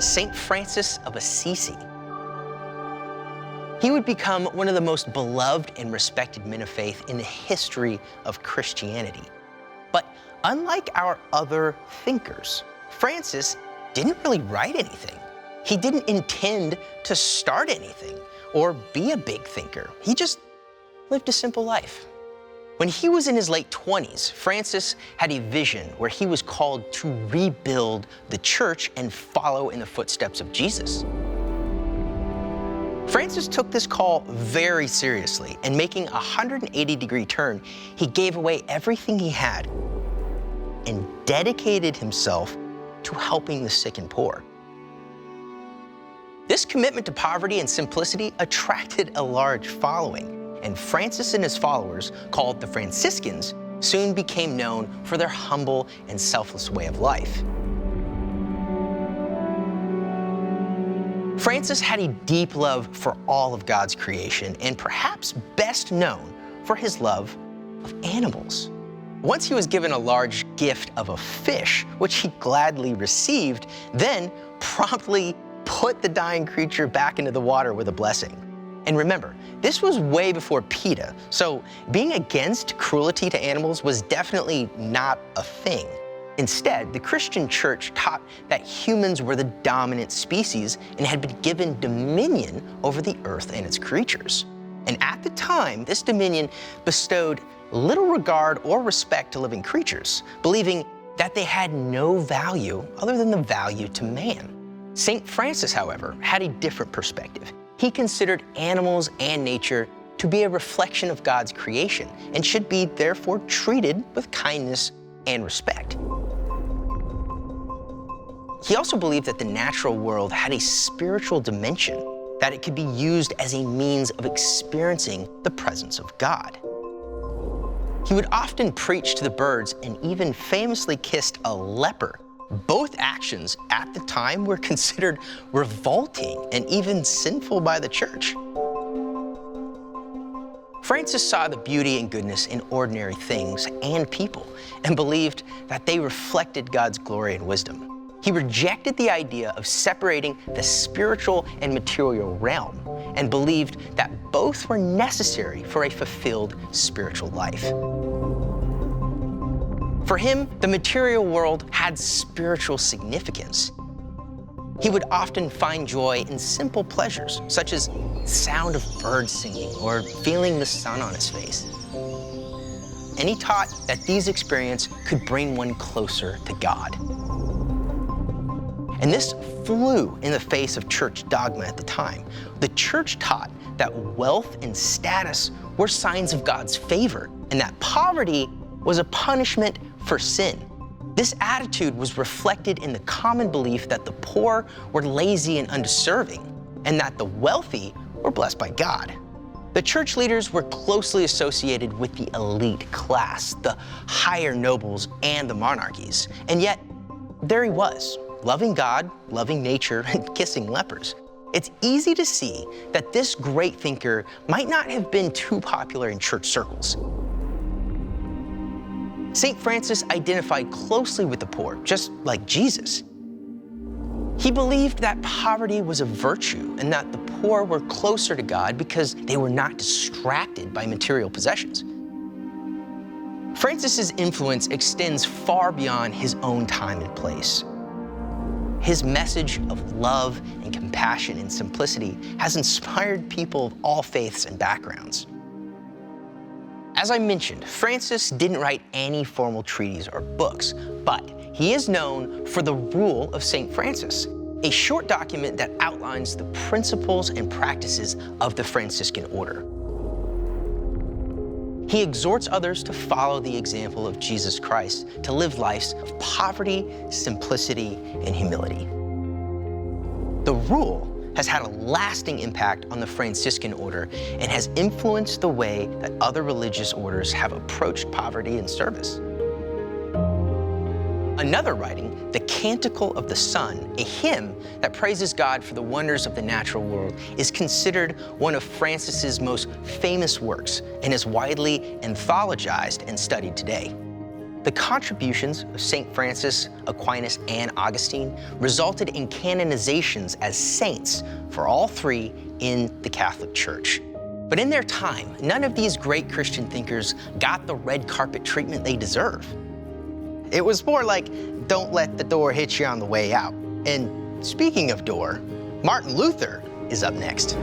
Saint Francis of Assisi. He would become one of the most beloved and respected men of faith in the history of Christianity. But unlike our other thinkers, Francis didn't really write anything. He didn't intend to start anything or be a big thinker. He just lived a simple life. When he was in his late 20s, Francis had a vision where he was called to rebuild the church and follow in the footsteps of Jesus. Francis took this call very seriously, and making a 180-degree turn, he gave away everything he had and dedicated himself to helping the sick and poor. This commitment to poverty and simplicity attracted a large following, and Francis and his followers, called the Franciscans, soon became known for their humble and selfless way of life. Francis had a deep love for all of God's creation, and perhaps best known for his love of animals. Once he was given a large gift of a fish, which he gladly received, then promptly put the dying creature back into the water with a blessing. And remember, this was way before PETA, so being against cruelty to animals was definitely not a thing. Instead, the Christian church taught that humans were the dominant species and had been given dominion over the earth and its creatures. And at the time, this dominion bestowed little regard or respect to living creatures, believing that they had no value other than the value to man. Saint Francis, however, had a different perspective. He considered animals and nature to be a reflection of God's creation and should be therefore treated with kindness and respect. He also believed that the natural world had a spiritual dimension, that it could be used as a means of experiencing the presence of God. He would often preach to the birds and even famously kissed a leper. Both actions at the time were considered revolting and even sinful by the church. Francis saw the beauty and goodness in ordinary things and people and believed that they reflected God's glory and wisdom. He rejected the idea of separating the spiritual and material realm and believed that both were necessary for a fulfilled spiritual life. For him, the material world had spiritual significance. He would often find joy in simple pleasures, such as the sound of birds singing or feeling the sun on his face. And he taught that these experiences could bring one closer to God. And this flew in the face of church dogma at the time. The church taught that wealth and status were signs of God's favor, and that poverty was a punishment for sin. This attitude was reflected in the common belief that the poor were lazy and undeserving, and that the wealthy were blessed by God. The church leaders were closely associated with the elite class, the higher nobles, and the monarchies. And yet, there he was, loving God, loving nature, and kissing lepers. It's easy to see that this great thinker might not have been too popular in church circles. Saint Francis identified closely with the poor, just like Jesus. He believed that poverty was a virtue and that the poor were closer to God because they were not distracted by material possessions. Francis's influence extends far beyond his own time and place. His message of love and compassion and simplicity has inspired people of all faiths and backgrounds. As I mentioned, Francis didn't write any formal treatises or books, but he is known for the Rule of St. Francis, a short document that outlines the principles and practices of the Franciscan order. He exhorts others to follow the example of Jesus Christ, to live lives of poverty, simplicity, and humility. The Rule has had a lasting impact on the Franciscan order and has influenced the way that other religious orders have approached poverty and service. Another writing, the Canticle of the Sun, a hymn that praises God for the wonders of the natural world, is considered one of Francis's most famous works and is widely anthologized and studied today. The contributions of St. Francis, Aquinas, and Augustine resulted in canonizations as saints for all three in the Catholic Church. But in their time, none of these great Christian thinkers got the red carpet treatment they deserve. It was more like, don't let the door hit you on the way out. And speaking of door, Martin Luther is up next.